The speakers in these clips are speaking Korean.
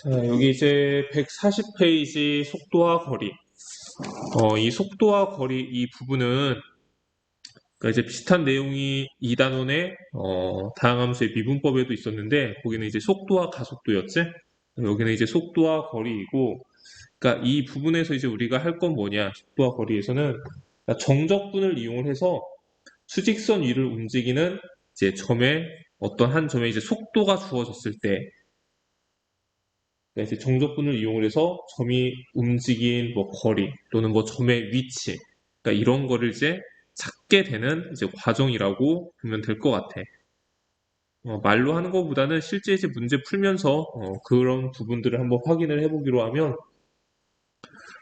자, 여기 이제 140페이지 속도와 거리. 이 속도와 거리 이 부분은 그러니까 이제 비슷한 내용이 2단원의 다항함수의 미분법에도 있었는데 거기는 이제 속도와 가속도였지? 여기는 이제 속도와 거리이고 그러니까 이 부분에서 이제 우리가 할 건 뭐냐? 속도와 거리에서는 그러니까 정적분을 이용을 해서 수직선 위를 움직이는 이제 점에 어떤 한 점에 이제 속도가 주어졌을 때 그러니까 이제 정적분을 이용을 해서 점이 움직인 뭐 거리 또는 뭐 점의 위치, 그러니까 이런 거를 이제 찾게 되는 이제 과정이라고 보면 될 것 같아. 말로 하는 것보다는 실제 이제 문제 풀면서 그런 부분들을 한번 확인을 해보기로 하면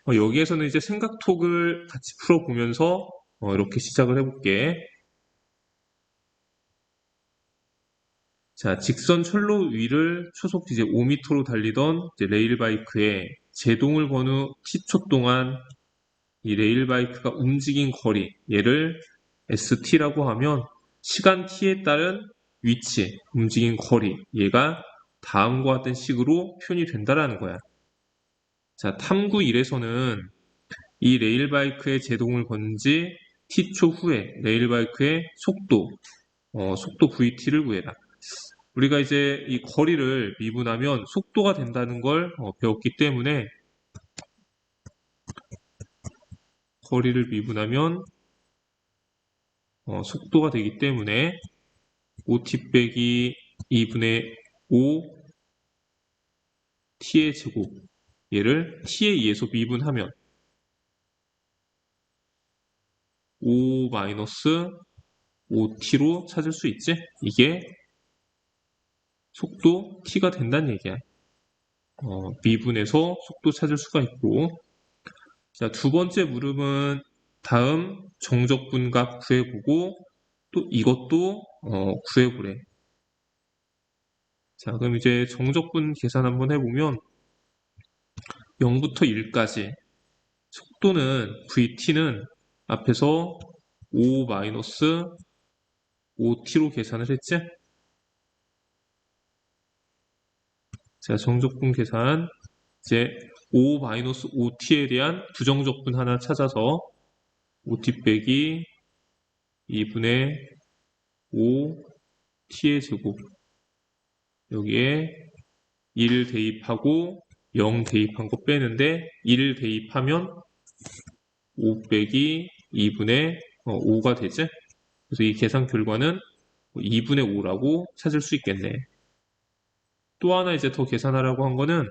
여기에서는 이제 생각톡을 같이 풀어보면서 이렇게 시작을 해볼게. 자, 직선 철로 위를 초속 이제 5m로 달리던 이제 레일바이크에 제동을 건 후 t초 동안 이 레일바이크가 움직인 거리, 얘를 ST라고 하면 시간 t에 따른 위치, 움직인 거리, 얘가 다음과 같은 식으로 표현이 된다라는 거야. 자, 탐구 1에서는 이 레일바이크에 제동을 건 지 t초 후에 레일바이크의 속도, 속도 VT를 구해라. 우리가 이제 이 거리를 미분하면 속도가 된다는 걸 배웠기 때문에 거리를 미분하면 속도가 되기 때문에 5t 빼기 2분의 5 t의 제곱 얘를 t에 의해서 미분하면 5 마이너스 5t로 찾을 수 있지? 이게 속도 t가 된다는 얘기야. 미분해서 속도 찾을 수가 있고 자, 두 번째 물음은 다음 정적분값 구해보고 또 이것도 구해보래. 자, 그럼 이제 정적분 계산 한번 해보면 0부터 1까지 속도는 VT는 앞에서 5 마이너스 5t로 계산을 했지? 자, 정적분 계산 이제 5 마이너스 5t에 대한 부정적분 하나 찾아서 5t 빼기 2분의 5t의 제곱 여기에 1 대입하고 0 대입한 거 빼는데 1 대입하면 5 빼기 2분의 5가 되지? 그래서 이 계산 결과는 2분의 5라고 찾을 수 있겠네. 또 하나 이제 더 계산하라고 한 거는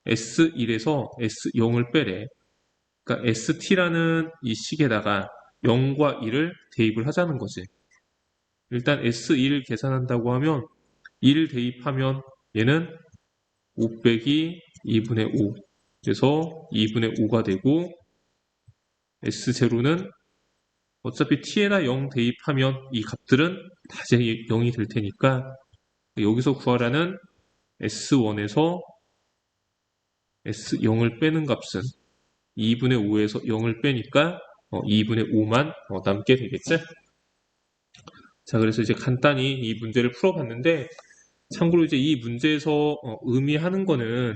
S1에서 S0을 빼래. 그러니까 ST라는 이 식에다가 0과 1을 대입을 하자는 거지. 일단 S1 계산한다고 하면 1 대입하면 얘는 5 빼기 2분의 5 그래서 2분의 5가 되고 S0는 어차피 t에다 0 대입하면 이 값들은 다 이제 0이 될 테니까 여기서 구하라는 S1에서 S0을 빼는 값은 2분의 5에서 0을 빼니까 2분의 5만 남게 되겠지? 자, 그래서 이제 간단히 이 문제를 풀어봤는데 참고로 이제 이 문제에서 의미하는 거는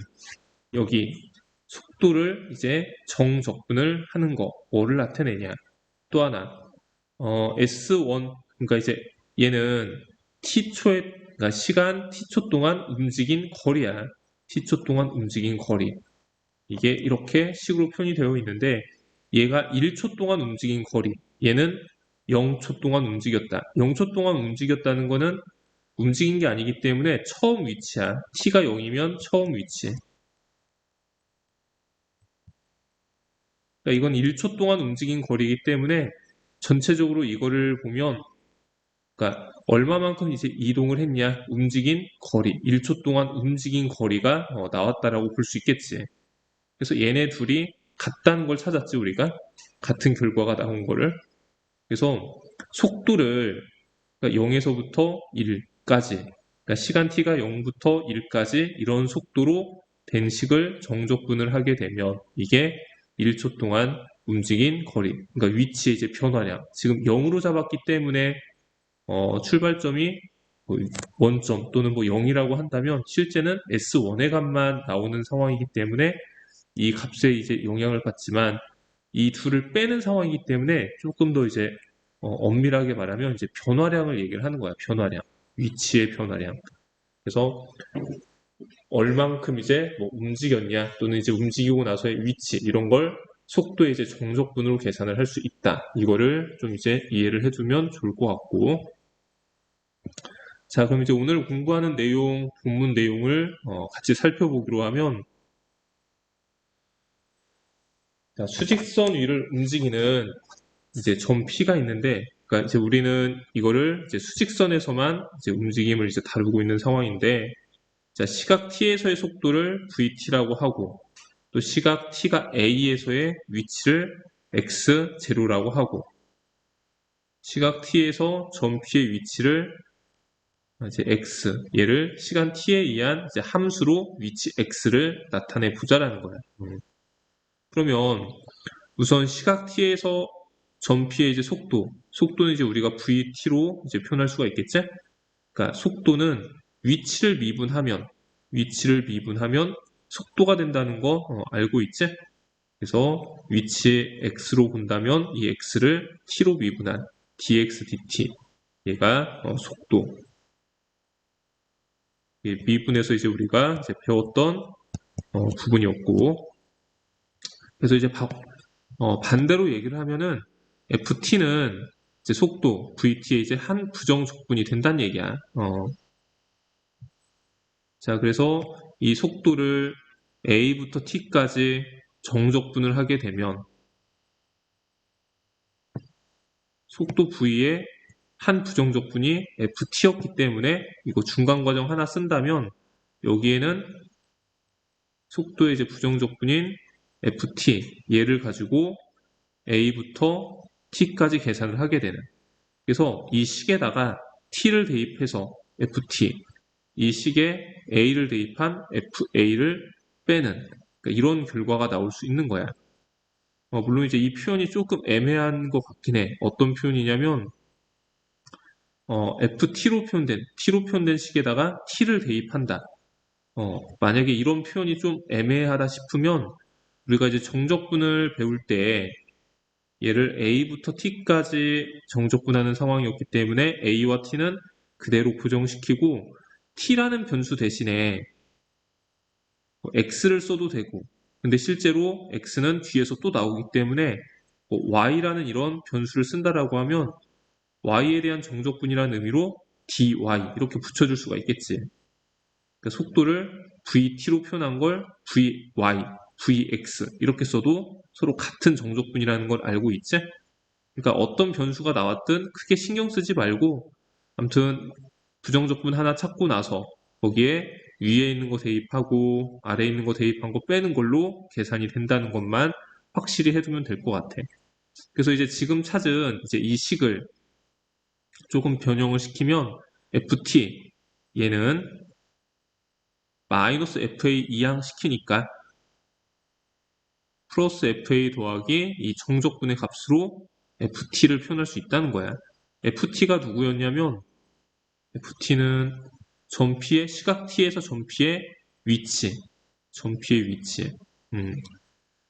여기 속도를 이제 정적분을 하는 거, 뭐를 나타내냐. 또 하나, S1, 그러니까 이제 얘는 t초에, 그러니까 시간 t초 동안 움직인 거리야. t초 동안 움직인 거리. 이게 이렇게 식으로 표현이 되어 있는데 얘가 1초 동안 움직인 거리. 얘는 0초 동안 움직였다. 0초 동안 움직였다는 거는 움직인 게 아니기 때문에 처음 위치야. t가 0이면 처음 위치. 그러니까 이건 1초 동안 움직인 거리이기 때문에 전체적으로 이거를 보면 그러니까 얼마만큼 이제 이동을 했냐 움직인 거리 1초 동안 움직인 거리가 나왔다라고 볼 수 있겠지. 그래서 얘네 둘이 같다는 걸 찾았지 우리가 같은 결과가 나온 거를. 그래서 속도를 그러니까 0에서부터 1까지 그러니까 시간 t가 0부터 1까지 이런 속도로 된 식을 정적분을 하게 되면 이게 1초 동안 움직인 거리 그러니까 위치의 이제 변화량 지금 0으로 잡았기 때문에 출발점이 뭐 원점 또는 뭐 0이라고 한다면 실제는 S1의 값만 나오는 상황이기 때문에 이 값에 이제 영향을 받지만 이 둘을 빼는 상황이기 때문에 조금 더 이제 엄밀하게 말하면 이제 변화량을 얘기를 하는 거야. 변화량. 위치의 변화량. 그래서 얼만큼 이제 뭐 움직였냐 또는 이제 움직이고 나서의 위치 이런 걸 속도의 이제 정적분으로 계산을 할 수 있다. 이거를 좀 이제 이해를 해두면 좋을 것 같고. 자, 그럼 이제 오늘 공부하는 내용, 본문 내용을 같이 살펴보기로 하면, 자, 수직선 위를 움직이는 이제 점 P가 있는데, 그러니까 이제 우리는 이거를 이제 수직선에서만 이제 움직임을 이제 다루고 있는 상황인데, 자, 시각 T에서의 속도를 VT라고 하고, 또 시각 T가 A에서의 위치를 X0라고 하고, 시각 T에서 점 P의 위치를 이제 x 얘를 시간 t에 의한 이제 함수로 위치 x를 나타내 보자라는 거야. 그러면 우선 시각 t에서 점 p의 이제 속도는 이제 우리가 vt로 이제 표현할 수가 있겠지? 그러니까 속도는 위치를 미분하면 속도가 된다는 거 알고 있지? 그래서 위치 x로 본다면 이 x를 t로 미분한 dx dt 얘가 속도. 미분에서 이제 우리가 이제 배웠던 부분이었고, 그래서 이제 반대로 얘기를 하면은 FT는 이제 속도 VT의 이제 한 부정적분이 된다는 얘기야. 자, 그래서 이 속도를 A부터 T까지 정적분을 하게 되면 속도 V의 한 부정적분이 FT였기 때문에 이거 중간 과정 하나 쓴다면 여기에는 속도의 이제 부정적분인 ft 얘를 가지고 a부터 t까지 계산을 하게 되는. 그래서 이 식에다가 t를 대입해서 ft 이 식에 a를 대입한 fa를 빼는 그러니까 이런 결과가 나올 수 있는 거야. 물론 이제 이 표현이 조금 애매한 것 같긴 해. 어떤 표현이냐면 t로 표현된 식에다가 t를 대입한다. 만약에 이런 표현이 좀 애매하다 싶으면 우리가 이제 정적분을 배울 때 얘를 a부터 t까지 정적분하는 상황이었기 때문에 a와 t는 그대로 고정시키고 t라는 변수 대신에 x를 써도 되고 근데 실제로 x는 뒤에서 또 나오기 때문에 y라는 이런 변수를 쓴다라고 하면 y에 대한 정적분이라는 의미로 dy 이렇게 붙여줄 수가 있겠지. 그러니까 속도를 vt로 표현한 걸 vy, vx 이렇게 써도 서로 같은 정적분이라는 걸 알고 있지? 그러니까 어떤 변수가 나왔든 크게 신경 쓰지 말고 아무튼 부정적분 하나 찾고 나서 거기에 위에 있는 거 대입하고 아래에 있는 거 대입한 거 빼는 걸로 계산이 된다는 것만 확실히 해두면 될 것 같아. 그래서 이제 지금 찾은 이제 이 식을 조금 변형을 시키면 ft 얘는 마이너스 fa 이항시키니까 플러스 fa 더하기 이 정적분의 값으로 ft를 표현할 수 있다는 거야. ft가 누구였냐면 ft는 점피의 시각 t에서 점피의 위치, 점피의 위치.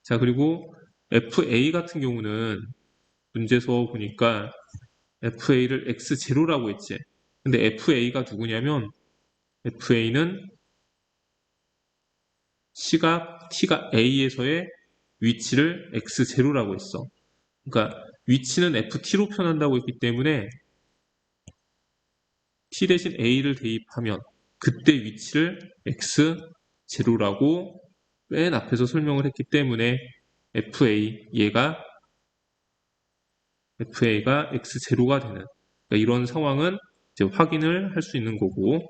자 그리고 fa 같은 경우는 문제서 보니까 fa를 x0라고 했지. 근데 fa가 누구냐면 fa는 시각 t가 a에서의 위치를 x0라고 했어. 그러니까 위치는 ft로 표현한다고 했기 때문에 t 대신 a를 대입하면 그때 위치를 x0라고 맨 앞에서 설명을 했기 때문에 FA가 x0가 되는 그러니까 이런 상황은 이제 확인을 할 수 있는 거고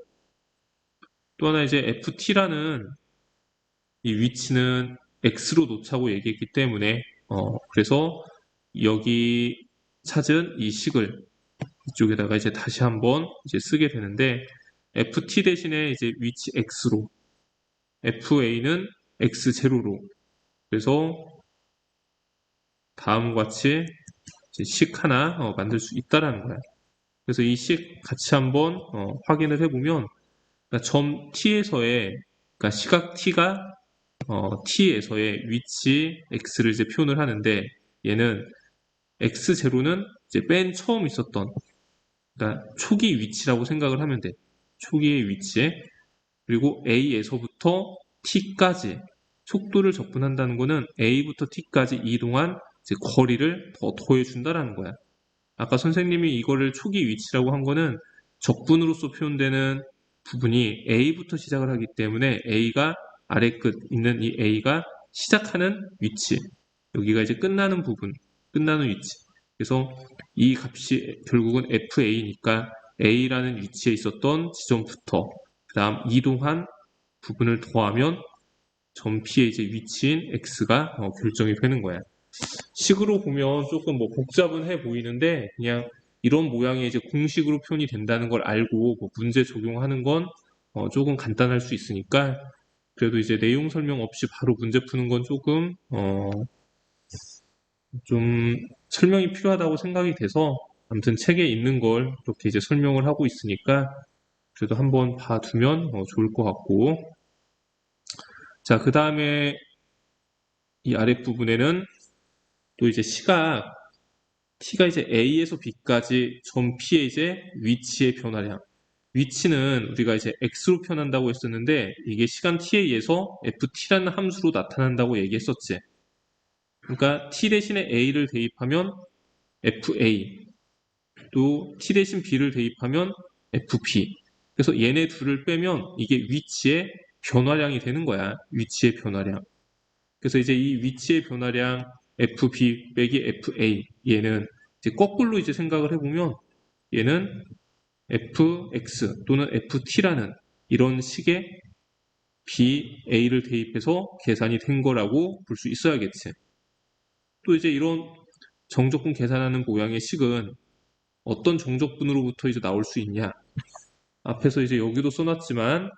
또 하나 이제 FT라는 이 위치는 x로 놓자고 얘기했기 때문에 그래서 여기 찾은 이 식을 이쪽에다가 이제 다시 한번 이제 쓰게 되는데 ft 대신에 이제 위치 x로 fa는 x0로 그래서 다음과 같이 이제 식 하나 만들 수 있다라는 거야. 그래서 이 식 같이 한번 확인을 해보면 그러니까 점 T에서의 그러니까 시각 T가 T에서의 위치 X를 이제 표현을 하는데 얘는 X0는 이제 맨 처음 있었던 그러니까 초기 위치라고 생각을 하면 돼. 초기의 위치에 그리고 A에서부터 T까지 속도를 접근한다는 거는 A부터 T까지 이동한 이제 거리를 더 더해준다라는 거야. 아까 선생님이 이거를 초기 위치라고 한 거는 적분으로서 표현되는 부분이 A부터 시작을 하기 때문에 A가 아래 끝 있는 이 A가 시작하는 위치, 여기가 이제 끝나는 부분, 끝나는 위치. 그래서 이 값이 결국은 FA니까 A라는 위치에 있었던 지점부터 그 다음 이동한 부분을 더하면 점 P의 이제 위치인 X가 결정이 되는 거야. 식으로 보면 조금 뭐 복잡은 보이는데 그냥 이런 모양의 이제 공식으로 표현이 된다는 걸 알고 뭐 문제 적용하는 건 조금 간단할 수 있으니까 그래도 이제 내용 설명 없이 바로 문제 푸는 건 조금 좀 설명이 필요하다고 생각이 돼서 아무튼 책에 있는 걸 이렇게 이제 설명을 하고 있으니까 그래도 한번 봐두면 좋을 것 같고 자, 그 다음에 이 아랫부분에는 또 이제 시각 t가 이제 a에서 b까지 점 p의 이제 위치의 변화량. 위치는 우리가 이제 x로 표현한다고 했었는데 이게 시간 t에 의해서 ft라는 함수로 나타난다고 얘기했었지. 그러니까 t 대신에 a를 대입하면 fa, 또 t 대신 b를 대입하면 fp. 그래서 얘네 둘을 빼면 이게 위치의 변화량이 되는 거야. 위치의 변화량. 그래서 이제 이 위치의 변화량 FB 빼기 FA 얘는 이제 거꾸로 이제 생각을 해보면 얘는 FX 또는 FT라는 이런 식의 BA를 대입해서 계산이 된 거라고 볼 수 있어야겠지. 또 이제 이런 정적분 계산하는 모양의 식은 어떤 정적분으로부터 이제 나올 수 있냐? 앞에서 이제 여기도 써놨지만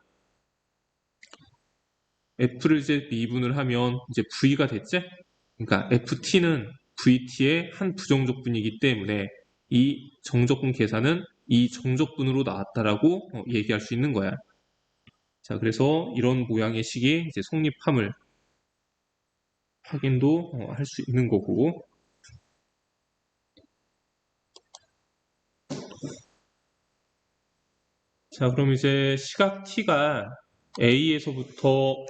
F를 이제 미분을 하면 이제 V가 됐지? 그러니까 FT는 VT의 한 부정적분이기 때문에 이 정적분 계산은 이 정적분으로 나왔다라고 얘기할 수 있는 거야. 자, 그래서 이런 모양의 식이 이제 성립함을 확인도 할 수 있는 거고. 자, 그럼 이제 시각 T가 A에서부터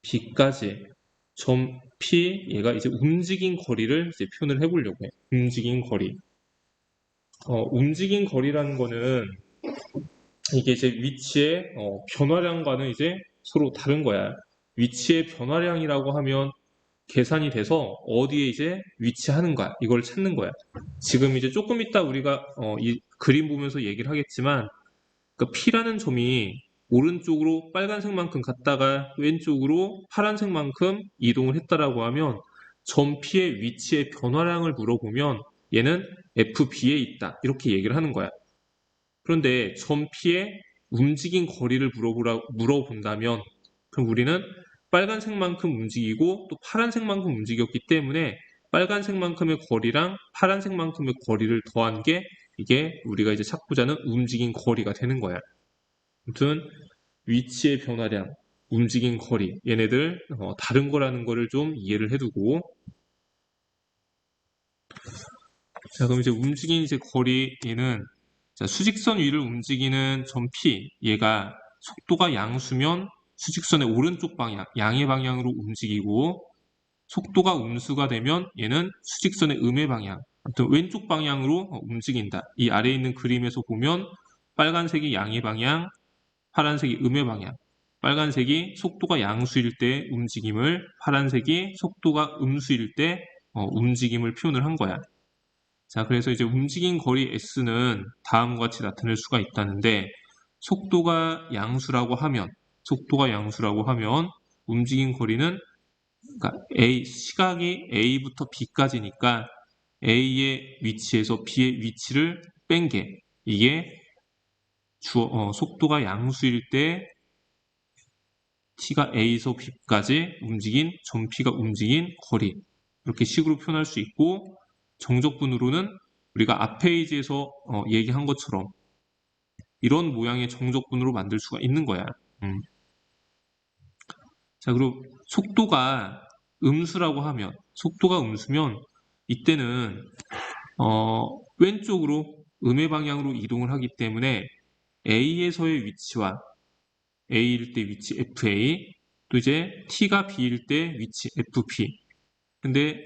B까지 점 P 얘가 이제 움직인 거리를 이제 표현을 해보려고 해. 움직인 거리. 움직인 거리라는 거는 이게 이제 위치의 변화량과는 이제 서로 다른 거야. 위치의 변화량이라고 하면 계산이 돼서 어디에 이제 위치하는가 이걸 찾는 거야. 지금 이제 조금 이따 우리가 이 그림 보면서 얘기를 하겠지만 그 P라는 점이 오른쪽으로 빨간색만큼 갔다가 왼쪽으로 파란색만큼 이동을 했다라고 하면 점 P의 위치의 변화량을 물어보면 얘는 FB에 있다 이렇게 얘기를 하는 거야. 그런데 점 P의 움직인 거리를 물어본다면 그럼 우리는 빨간색만큼 움직이고 또 파란색만큼 움직였기 때문에 빨간색만큼의 거리랑 파란색만큼의 거리를 더한 게 이게 우리가 이제 찾고자 하는 움직인 거리가 되는 거야. 아무튼 위치의 변화량, 움직인 거리 얘네들 다른 거라는 거를 좀 이해를 해두고 자 그럼 이제 움직인 이제 거리 얘는 자, 수직선 위를 움직이는 점 P 얘가 속도가 양수면 수직선의 오른쪽 방향, 양의 방향으로 움직이고 속도가 음수가 되면 얘는 수직선의 음의 방향, 아무튼 왼쪽 방향으로 움직인다. 이 아래에 있는 그림에서 보면 빨간색이 양의 방향, 파란색이 음의 방향, 빨간색이 속도가 양수일 때 움직임을, 파란색이 속도가 음수일 때 움직임을 표현을 한 거야. 자, 그래서 이제 움직인 거리 S는 다음과 같이 나타낼 수가 있다는데, 속도가 양수라고 하면, 움직인 거리는, 그러니까 시각이 A부터 B까지니까, A의 위치에서 B의 위치를 뺀 게, 이게 속도가 양수일 때, T가 A에서 B까지 움직인, 점 P가 움직인 거리. 이렇게 식으로 표현할 수 있고, 정적분으로는 우리가 앞 페이지에서 얘기한 것처럼 이런 모양의 정적분으로 만들 수가 있는 거야. 자, 그리고 속도가 음수면 이때는 왼쪽으로 음의 방향으로 이동을 하기 때문에 A에서의 위치와 A일 때 위치 FA, 또 이제 T가 B일 때 위치 FP. 근데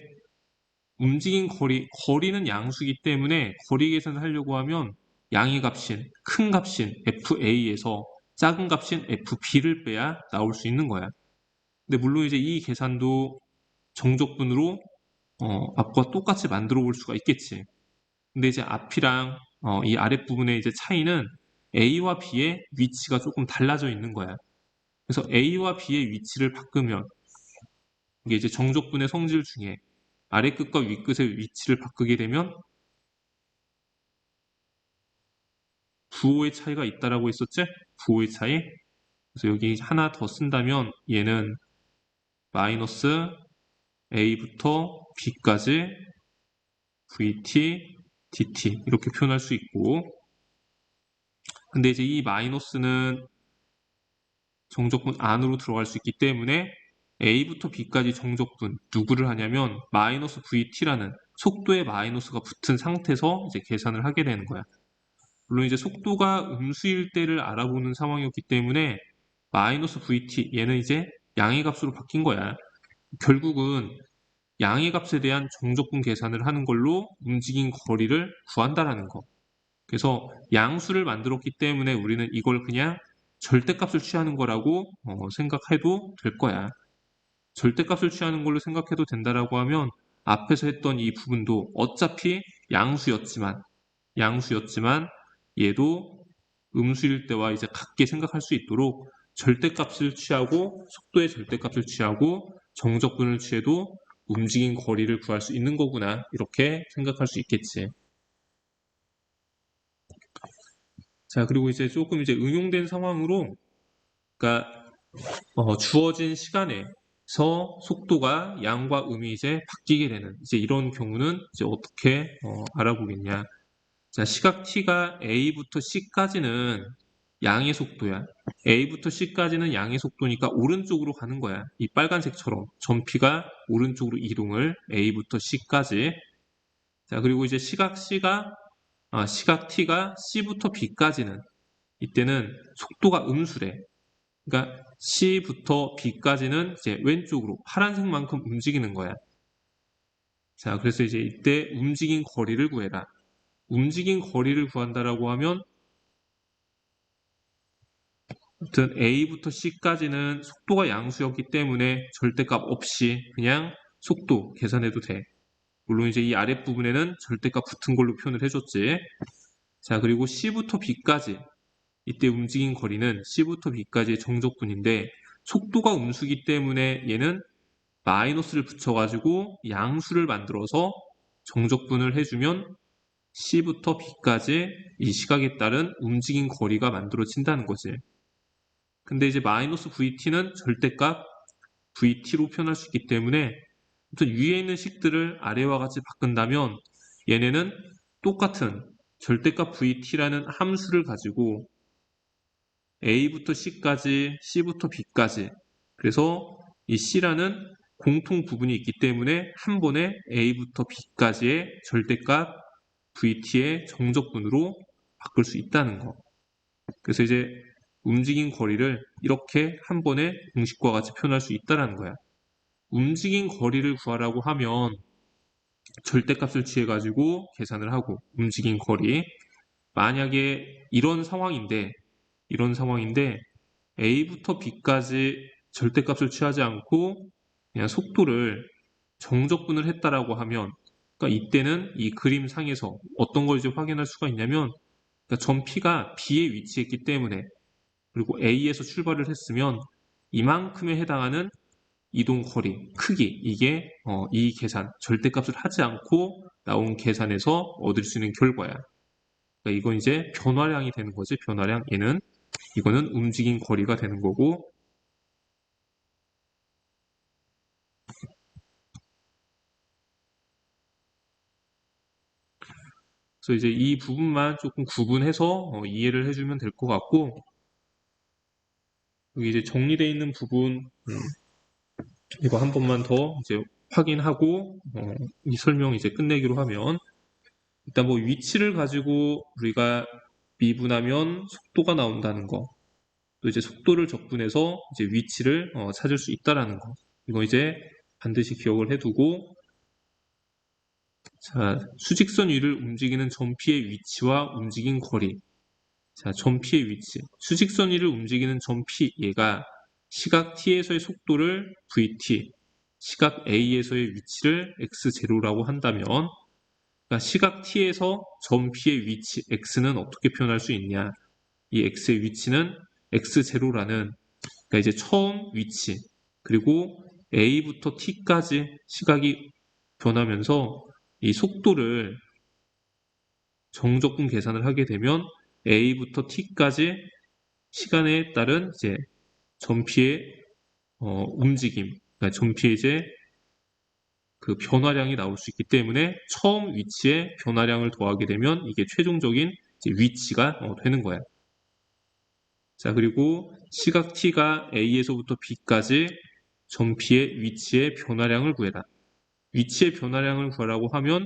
움직인 거리는 양수이기 때문에 거리 계산을 하려고 하면 양의 값인, 큰 값인 FA에서 작은 값인 FB를 빼야 나올 수 있는 거야. 근데 물론 이제 이 계산도 정적분으로 앞과 똑같이 만들어 볼 수가 있겠지. 근데 이제 앞이랑 이 아랫부분의 이제 차이는 A와 B의 위치가 조금 달라져 있는 거야. 그래서 A와 B의 위치를 바꾸면 이게 이제 정적분의 성질 중에 아래끝과 윗끝의 위치를 바꾸게 되면 부호의 차이가 있다라고 했었지? 부호의 차이. 그래서 여기 하나 더 쓴다면 얘는 마이너스 A부터 B까지 VT, DT 이렇게 표현할 수 있고, 근데 이제 이 마이너스는 정적분 안으로 들어갈 수 있기 때문에 A부터 B까지 정적분 누구를 하냐면 마이너스 VT라는 속도에 마이너스가 붙은 상태에서 이제 계산을 하게 되는 거야. 물론 이제 속도가 음수일 때를 알아보는 상황이었기 때문에 마이너스 VT 얘는 이제 양의 값으로 바뀐 거야. 결국은 양의 값에 대한 정적분 계산을 하는 걸로 움직인 거리를 구한다라는 거. 그래서 양수를 만들었기 때문에 우리는 이걸 그냥 절대값을 취하는 거라고 생각해도 될 거야. 절대값을 취하는 걸로 생각해도 된다라고 하면 앞에서 했던 이 부분도 어차피 양수였지만 얘도 음수일 때와 이제 같게 생각할 수 있도록 절대값을 취하고 속도의 절대값을 취하고 정적분을 취해도 움직인 거리를 구할 수 있는 거구나 이렇게 생각할 수 있겠지. 자, 그리고 이제 조금 이제 응용된 상황으로, 그러니까 주어진 시간에서 속도가 양과 음이 이제 바뀌게 되는 이제 이런 경우는 이제 어떻게 알아보겠냐? 자, 시각 t가 A부터 C까지는 양의 속도야. A부터 C까지는 양의 속도니까 오른쪽으로 가는 거야. 이 빨간색처럼 점피가 오른쪽으로 이동을 A부터 C까지. 자, 그리고 이제 시각 t가 C부터 B까지는 이때는 속도가 음수래. 그러니까 C부터 B까지는 이제 왼쪽으로 파란색만큼 움직이는 거야. 자, 그래서 이제 이때 움직인 거리를 구해라. 움직인 거리를 구한다라고 하면 아무튼 A부터 C까지는 속도가 양수였기 때문에 절대값 없이 그냥 속도 계산해도 돼. 물론 이제 이 아랫부분에는 절대값 붙은 걸로 표현을 해줬지. 자, 그리고 C부터 B까지 이때 움직인 거리는 C부터 B까지의 정적분인데 속도가 음수기 때문에 얘는 마이너스를 붙여가지고 양수를 만들어서 정적분을 해주면 C부터 B까지 이 시각에 따른 움직인 거리가 만들어진다는 거지. 근데 이제 마이너스 VT는 절대값 VT로 표현할 수 있기 때문에 아무튼 위에 있는 식들을 아래와 같이 바꾼다면 얘네는 똑같은 절대값 VT라는 함수를 가지고 A부터 C까지, C부터 B까지 그래서 이 C라는 공통 부분이 있기 때문에 한 번에 A부터 B까지의 절대값 VT의 정적분으로 바꿀 수 있다는 거. 그래서 이제 움직인 거리를 이렇게 한 번에 공식과 같이 표현할 수 있다는 거야. 움직인 거리를 구하라고 하면 절대값을 취해가지고 계산을 하고 움직인 거리. 만약에 이런 상황인데 A부터 B까지 절대값을 취하지 않고 그냥 속도를 정적분을 했다라고 하면 그러니까 이때는 이 그림상에서 어떤 걸 이제 확인할 수가 있냐면 그러니까 점 P가 B에 위치했기 때문에 그리고 A에서 출발을 했으면 이만큼에 해당하는 이동 거리, 크기 이게 이 계산, 절대값을 하지 않고 나온 계산에서 얻을 수 있는 결과야. 그러니까 이건 이제 변화량이 되는 거지. 변화량 이거는 움직인 거리가 되는 거고 그래서 이제 이 부분만 조금 구분해서 이해를 해주면 될 것 같고, 여기 이제 정리되어 있는 부분, 이거 한 번만 더 이제 확인하고, 이 설명 이제 끝내기로 하면, 일단 뭐 위치를 가지고 우리가 미분하면 속도가 나온다는 거, 또 이제 속도를 적분해서 이제 위치를 찾을 수 있다라는 거. 이거 이제 반드시 기억을 해두고, 자, 수직선 위를 움직이는 점피의 위치와 움직인 거리. 자, 점피의 위치. 수직선 위를 움직이는 점피, 얘가 시각 t에서의 속도를 vt, 시각 a에서의 위치를 x0라고 한다면, 그러니까 시각 t에서 점피의 위치 x는 어떻게 표현할 수 있냐? 이 x의 위치는 x0라는, 그러니까 이제 처음 위치, 그리고 a부터 t까지 시각이 변하면서 이 속도를 정적분 계산을 하게 되면 a부터 t까지 시간에 따른 이제 전피의 움직임, 그러니까 전피의 이제 그 변화량이 나올 수 있기 때문에 처음 위치에 변화량을 더하게 되면 이게 최종적인 이제 위치가 되는 거야. 자, 그리고 시각 t가 a에서부터 b까지 전피의 위치의 변화량을 구해라. 위치의 변화량을 구하라고 하면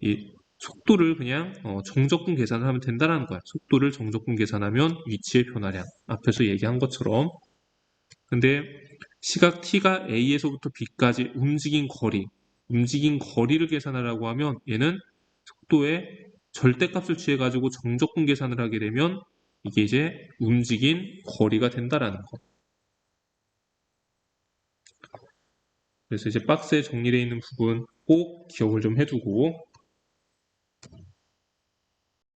이 속도를 그냥 정적분 계산을 하면 된다는 거야. 속도를 정적분 계산하면 위치의 변화량. 앞에서 얘기한 것처럼. 근데 시각 t가 a에서부터 b까지 움직인 거리를 계산하라고 하면 얘는 속도의 절대값을 취해가지고 정적분 계산을 하게 되면 이게 이제 움직인 거리가 된다라는 거. 그래서 이제 박스에 정리되어 있는 부분 꼭 기억을 좀 해두고